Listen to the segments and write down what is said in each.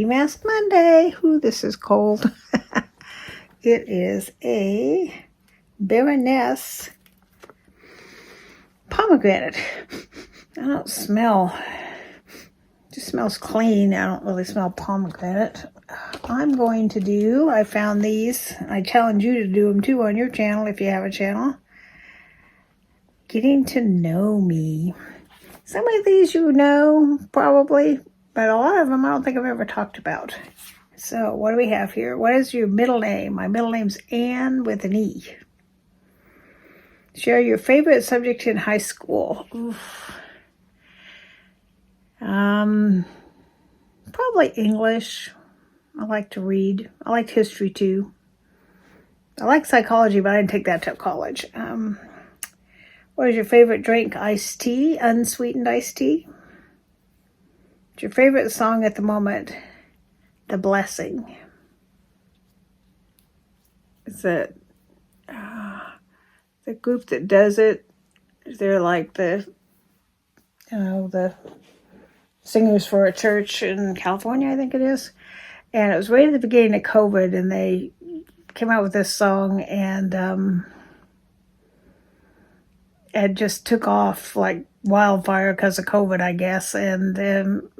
Happy Mask Monday. Ooh, this is cold. It is a Baroness pomegranate. I don't smell, it just smells clean. I don't really smell pomegranate. I'm going to do, I found these. I challenge you to do them too on your channel if you have a channel. Getting to know me. Some of these you know, probably, but a lot of them I don't think I've ever talked about. So what do we have here? What is your middle name? My middle name's Anne with an E. Share your favorite subject in high school. Probably English. I like to read. I liked history too. I like psychology, but I didn't take that till college. What is your favorite drink? Iced tea, unsweetened iced tea. What's your favorite song at the moment? The Blessing. It's the group that does it. They're like the singers for a church in California, I think it is. And it was right at the beginning of COVID, and they came out with this song, and it just took off like wildfire because of COVID, I guess. And then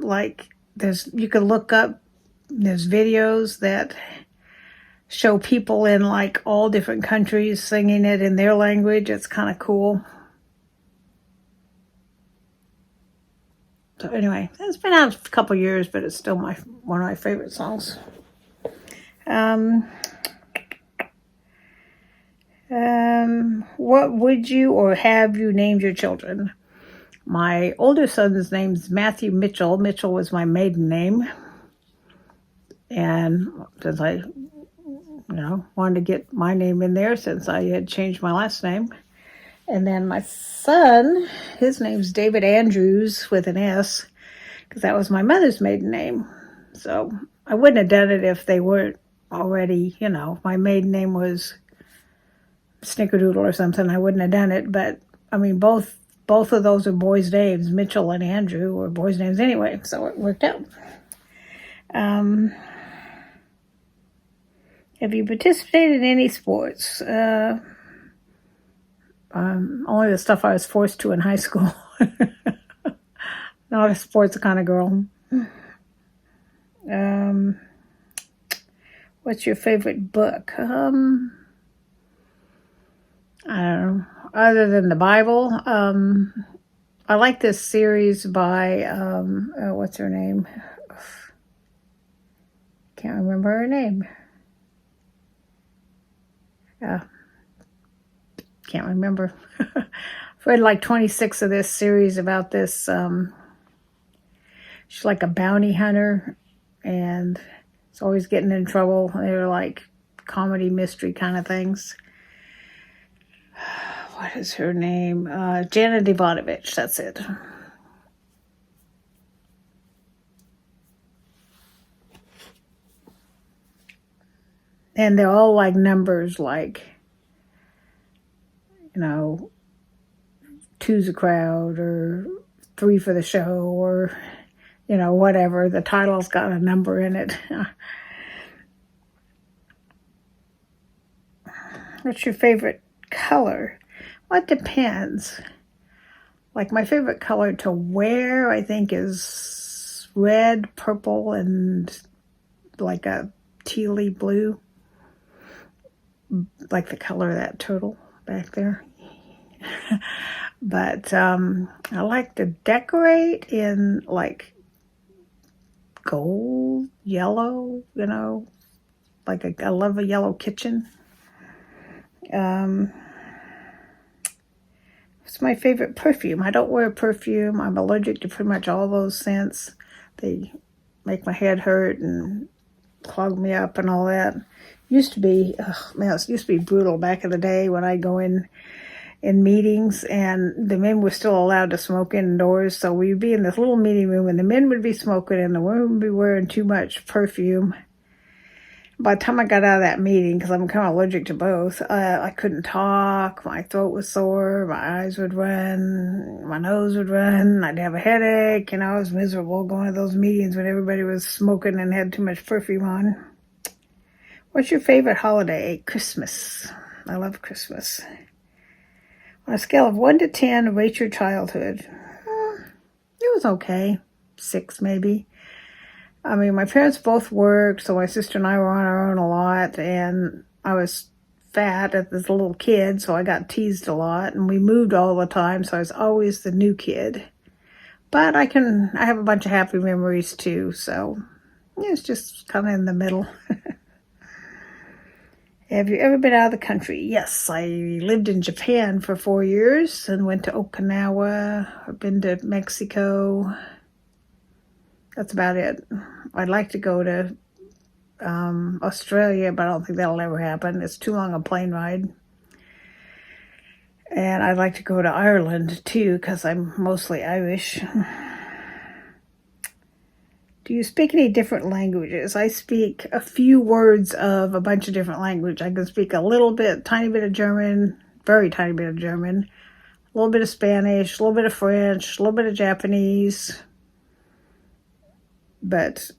you can look up, there's videos that show people in like all different countries singing it in their language. It's kind of cool. So anyway, it's been out a couple years, but it's still one of my favorite songs. What would you or have you named your children? My older son's name's Matthew Mitchell. Mitchell was my maiden name. And since I, wanted to get my name in there since I had changed my last name. And then my son, his name's David Andrews with an S, because that was my mother's maiden name. So I wouldn't have done it if they weren't already, my maiden name was Snickerdoodle or something. I wouldn't have done it. But, I mean, both of those are boys' names. Mitchell and Andrew were boys' names anyway, so it worked out. Have you participated in any sports? Only the stuff I was forced to in high school. Not a sports kind of girl. What's your favorite book? I don't know. Other than the Bible, I like this series by, what's her name? Can't remember her name. Can't remember. I've read like 26 of this series about this. She's like a bounty hunter, and it's always getting in trouble. They're like comedy mystery kind of things. What is her name? Janet Ivanovich, that's it. And they're all like numbers, like, two's a crowd, or 3 for the show, or, whatever. The title's got a number in it. What's your favorite color? Well, it depends. Like, my favorite color to wear, I think, is red, purple, and like a tealy blue. Like the color of that turtle back there. But I like to decorate in like gold, yellow, like I love a yellow kitchen. What's my favorite perfume? I don't wear perfume. I'm allergic to pretty much all those scents. They make my head hurt and clog me up and all that. It used to be brutal back in the day when I'd go in meetings, and the men were still allowed to smoke indoors. So we'd be in this little meeting room, and the men would be smoking, and the women would be wearing too much perfume. By the time I got out of that meeting, because I'm kind of allergic to both, I couldn't talk. My throat was sore. My eyes would run. My nose would run. I'd have a headache. I was miserable going to those meetings when everybody was smoking and had too much perfume on. What's your favorite holiday? Christmas. I love Christmas. On a scale of 1 to 10, rate your childhood. It was okay. 6 maybe. I mean, my parents both worked, so my sister and I were on our own a lot, and I was fat as a little kid, so I got teased a lot, and we moved all the time, so I was always the new kid. But I have a bunch of happy memories too, so it's just kind of in the middle. Have you ever been out of the country? Yes, I lived in Japan for 4 years and went to Okinawa. I've been to Mexico. That's about it. I'd like to go to Australia, but I don't think that'll ever happen. It's too long a plane ride. And I'd like to go to Ireland too, because I'm mostly Irish. Do you speak any different languages? I speak a few words of a bunch of different languages. I can speak a little bit, tiny bit of German, very tiny bit of German, a little bit of Spanish, a little bit of French, a little bit of Japanese, but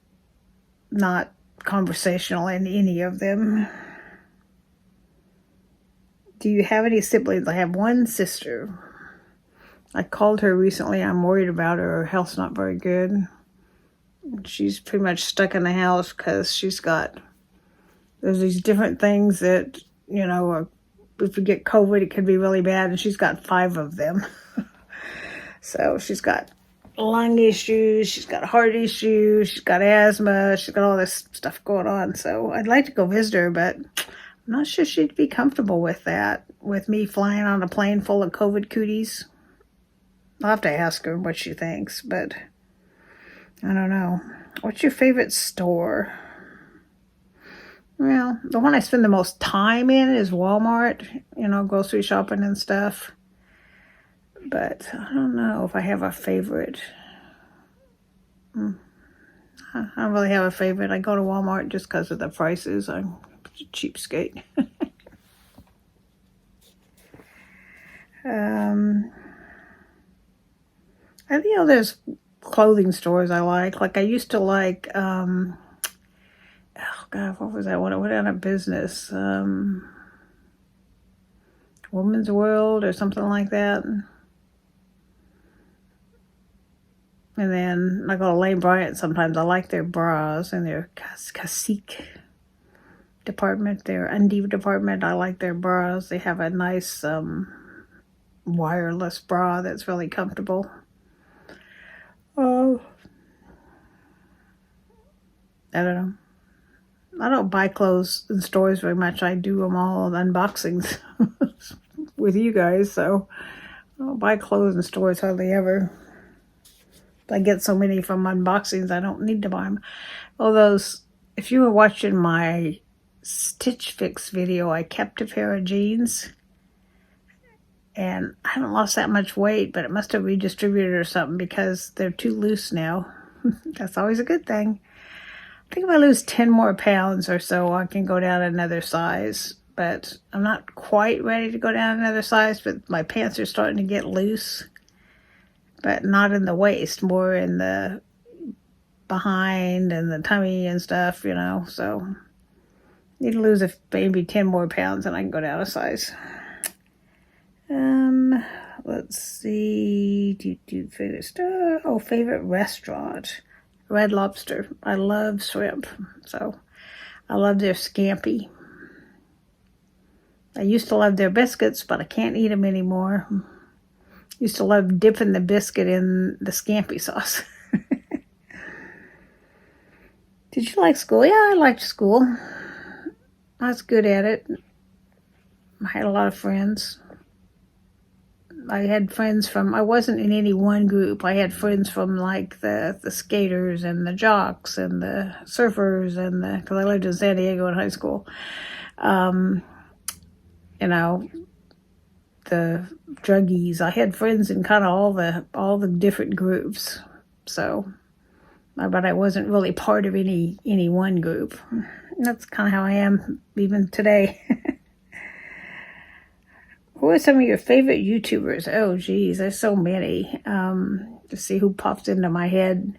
not conversational in any of them. Do you have any siblings? I have one sister. I called her recently. I'm worried about her. Her health's not very good. She's pretty much stuck in the house because there's these different things that, if you get COVID, it could be really bad, and she's got 5 of them. So she's got lung issues, she's got heart issues, she's got asthma, she's got all this stuff going on. So I'd like to go visit her, but I'm not sure she'd be comfortable with that, with me flying on a plane full of COVID cooties. I'll have to ask her what she thinks, but I don't know. What's your favorite store? Well, the one I spend the most time in is Walmart, grocery shopping and stuff. But I don't know if I have a favorite. I don't really have a favorite. I go to Walmart just because of the prices. I'm a cheapskate. There's clothing stores I like. Like I used to like, oh God, what was that one? It went out of business. Woman's World or something like that. And then I go to Lane Bryant sometimes. I like their bras and their cacique department, their undie department. I like their bras. They have a nice wireless bra that's really comfortable. Oh, I don't know. I don't buy clothes in stores very much. I do them all unboxings with you guys, so I don't buy clothes in stores hardly ever. I get so many from unboxings, I don't need to buy them. Although, if you were watching my Stitch Fix video, I kept a pair of jeans. And I haven't lost that much weight, but it must have redistributed or something because they're too loose now. That's always a good thing. I think if I lose 10 more pounds or so, I can go down another size. But I'm not quite ready to go down another size, but my pants are starting to get loose. But not in the waist, more in the behind and the tummy and stuff, So need to lose maybe 10 more pounds and I can go down a size. Let's see. Favorite star? Oh, favorite restaurant. Red Lobster. I love shrimp, so I love their scampi. I used to love their biscuits, but I can't eat them anymore. Used to love dipping the biscuit in the scampi sauce. Did you like school? Yeah, I liked school. I was good at it. I had a lot of friends. I had friends I wasn't in any one group. I had friends from like the skaters and the jocks and the surfers because I lived in San Diego in high school. The druggies. I had friends in kind of all the different groups. So, but I wasn't really part of any one group. That's kind of how I am even today. Who are some of your favorite YouTubers? Oh, geez, there's so many. To see who pops into my head.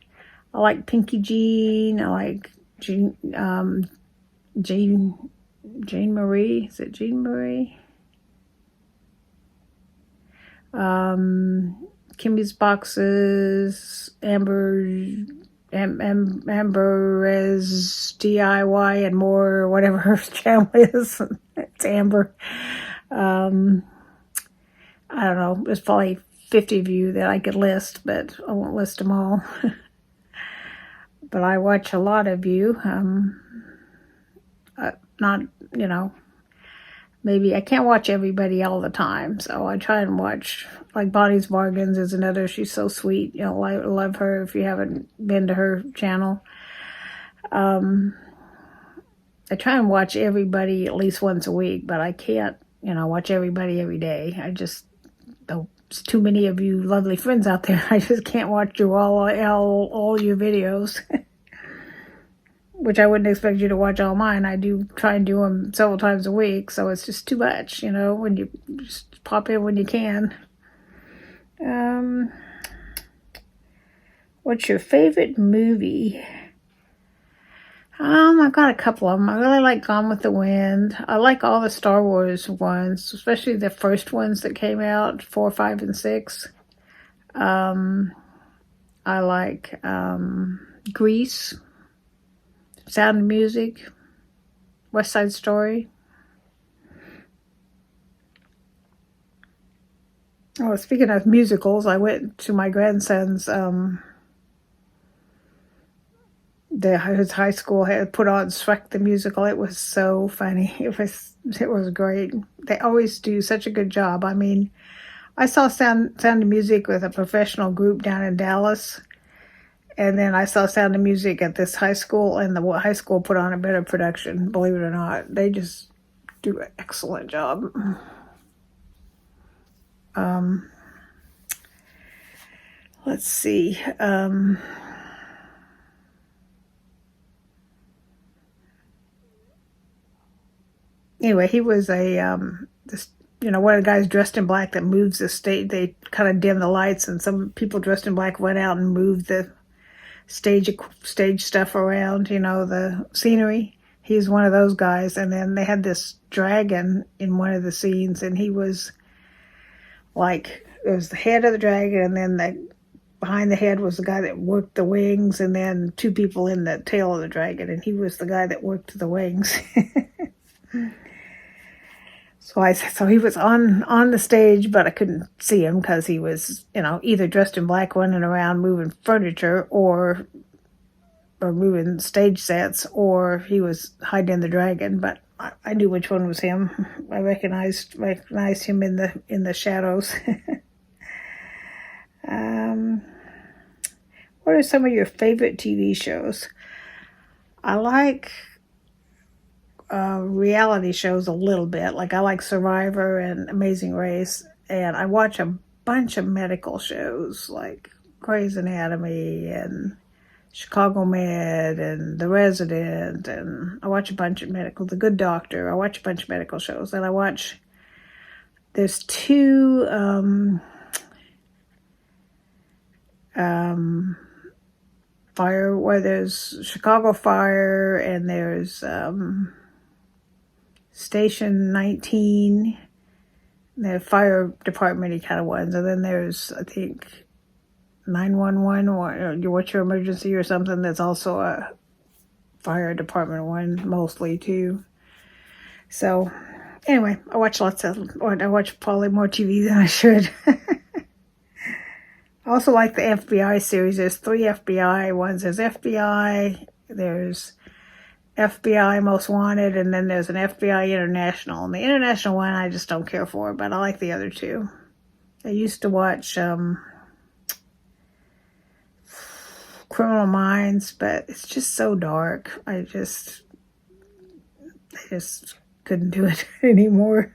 I like Pinky Jean. I like Jean Marie. Is it Jean Marie? Kimmy's Boxes, Amber's DIY and more, whatever her channel is. It's Amber. I don't know. There's probably 50 of you that I could list, but I won't list them all. But I watch a lot of you. Not, maybe I can't watch everybody all the time, so I try and watch. Like Bonnie's Bargains is another. She's so sweet. I love her. If you haven't been to her channel, I try and watch everybody at least once a week, but I can't, watch everybody every day. There's too many of you lovely friends out there. I just can't watch you all your videos. Which I wouldn't expect you to watch all mine. I do try and do them several times a week, so it's just too much, when you just pop in when you can. What's your favorite movie? I've got a couple of them. I really like Gone with the Wind. I like all the Star Wars ones, especially the first ones that came out, 4, 5, and 6. I like Grease, Sound of Music, West Side Story. Oh, speaking of musicals, I went to my grandson's, his high school had put on Shrek the Musical. It was so funny. It was great. They always do such a good job. I mean, I saw Sound of Music with a professional group down in Dallas. And then I saw Sound of Music at this high school, and the high school put on a better production, believe it or not. They just do an excellent job. Let's see. Anyway, he was one of the guys dressed in black that moves the stage. They kind of dim the lights, and some people dressed in black went out and moved the stage stuff around, the scenery. He's one of those guys. And then they had this dragon in one of the scenes, and he was like, it was the head of the dragon, and then behind the head was the guy that worked the wings, and then 2 people in the tail of the dragon, and he was the guy that worked the wings. So he was on the stage, but I couldn't see him because he was, either dressed in black running around moving furniture or moving stage sets, or he was hiding the dragon. But I knew which one was him. I recognized him in the shadows. What are some of your favorite TV shows? I like reality shows a little bit. Like I like Survivor and Amazing Race, and I watch a bunch of medical shows like Grey's Anatomy and Chicago Med and The Resident, and I watch a bunch of The Good Doctor. I watch a bunch of medical shows, and there's 2 fire, where there's Chicago Fire, and there's Station 19, the fire department kind of ones, and then there's, I think, 911 or What's Your Emergency or something, that's also a fire department one, mostly too. So anyway, I watch probably more TV than I should. I also like the FBI series. There's 3 FBI ones. There's FBI, there's FBI Most Wanted, and then there's an FBI International. And the international one I just don't care for, but I like the other 2. I used to watch Criminal Minds, but it's just so dark. I just couldn't do it anymore.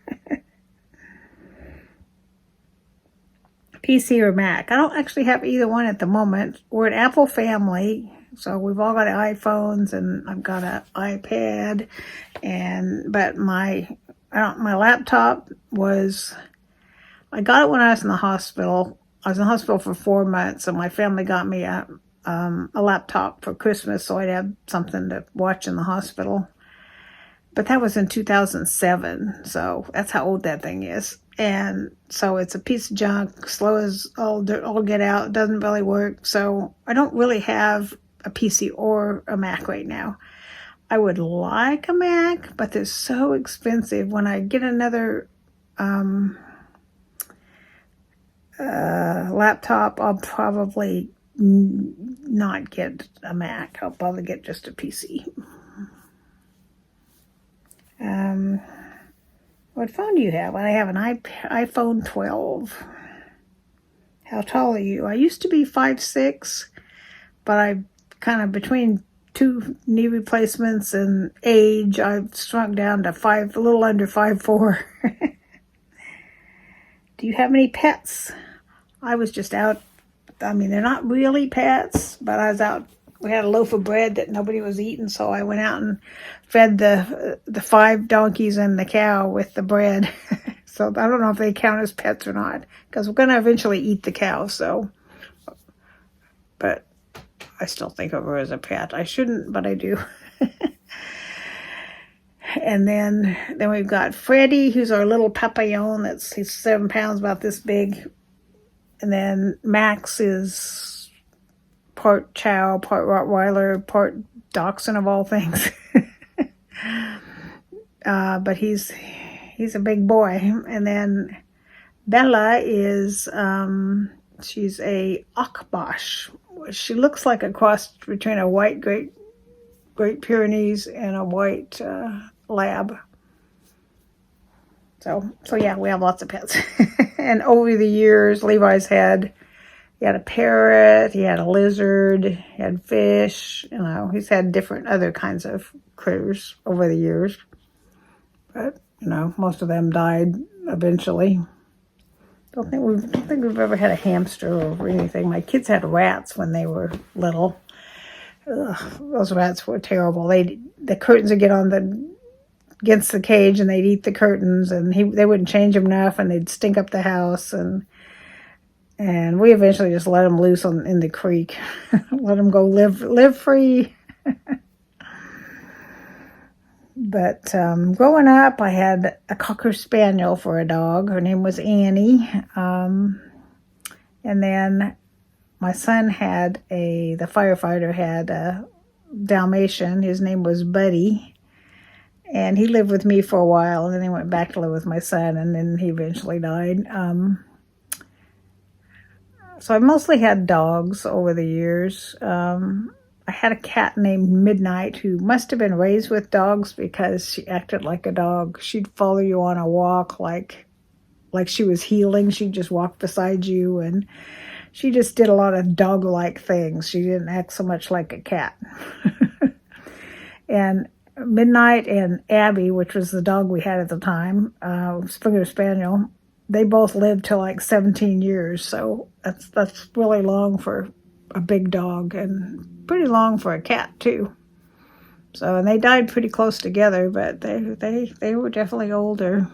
PC or Mac? I don't actually have either one at the moment. We're an Apple family. So we've all got iPhones, and I've got an iPad, but my laptop was, I got it when I was in the hospital. I was in the hospital for 4 months, and my family got me a laptop for Christmas so I'd have something to watch in the hospital. But that was in 2007, so that's how old that thing is. And so it's a piece of junk, slow as all get out, doesn't really work. So I don't really have a PC or a Mac right now. I would like a Mac, but they're so expensive. When I get another laptop, I'll probably not get a Mac. I'll probably get just a PC. What phone do you have? I have an iPhone 12. How tall are you? I used to be 5'6", but I kind of, between 2 knee replacements and age, I've shrunk down to a little under 5'4". Do you have any pets? I was just out. I mean, they're not really pets, but I was out. We had a loaf of bread that nobody was eating, so I went out and fed the 5 donkeys and the cow with the bread. So I don't know if they count as pets or not, because we're going to eventually eat the cow. So, but I still think of her as a pet. I shouldn't, but I do. And then we've got Freddie, who's our little papillon. He's 7 pounds, about this big. And then Max is part Chow, part Rottweiler, part Dachshund of all things. But he's a big boy. And then Bella is, she's a Akbash. She looks like a cross between a white Great Pyrenees and a white lab. So yeah, we have lots of pets. And over the years, Levi's he had a parrot, he had a lizard, he had fish, he's had different other kinds of critters over the years. But, most of them died eventually. Don't think we've ever had a hamster or anything. My kids had rats when they were little. Ugh, those rats were terrible. The curtains would get against the cage, and they'd eat the curtains, and they wouldn't change them enough, and they'd stink up the house, and we eventually just let them loose in the creek. Let them go live free. But growing up, I had a Cocker Spaniel for a dog. Her name was Annie. And then my son the firefighter had a Dalmatian. His name was Buddy. And he lived with me for a while, and then he went back to live with my son, and then he eventually died. So I mostly had dogs over the years. I had a cat named Midnight who must have been raised with dogs, because she acted like a dog. She'd follow you on a walk like she was healing. She'd just walk beside you, and she just did a lot of dog-like things. She didn't act so much like a cat. And Midnight and Abby, which was the dog we had at the time, Springer Spaniel, they both lived to like 17 years. So that's really long for a big dog, and pretty long for a cat too. So, and they died pretty close together, but they were definitely older.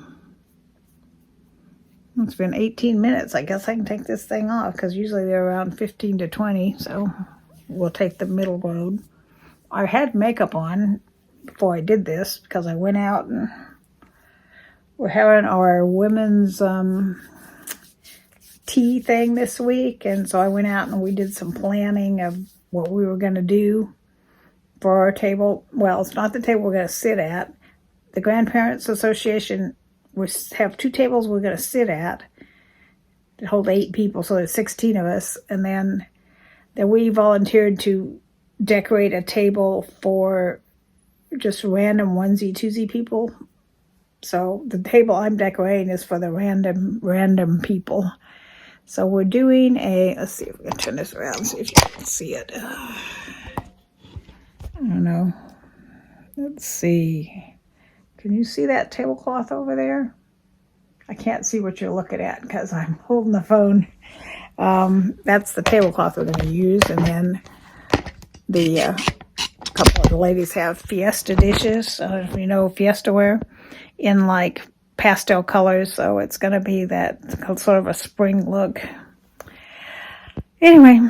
It's been 18 minutes. I guess I can take this thing off, because usually they're around 15 to 20. So we'll take the middle road. I had makeup on before I did this, because I went out, and we're having our women's tea thing this week, and so I went out and we did some planning of what we were going to do for our table. Well, it's not the table we're going to sit at. The Grandparents Association, we have 2 tables we're going to sit at to hold 8 people, so there's 16 of us, and then we volunteered to decorate a table for just random onesie-twosie people. So the table I'm decorating is for the random people. So we're doing let's see if we can turn this around, see if you can see it. I don't know. Let's see. Can you see that tablecloth over there? I can't see what you're looking at because I'm holding the phone. That's the tablecloth we're going to use. And then the couple of the ladies have Fiesta dishes, you know, Fiesta ware, in like pastel colors. So it's going to be that sort of a spring look. Anyway,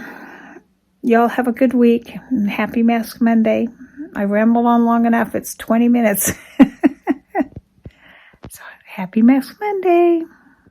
y'all have a good week. Happy Mask Monday. I rambled on long enough. It's 20 minutes. So happy Mask Monday.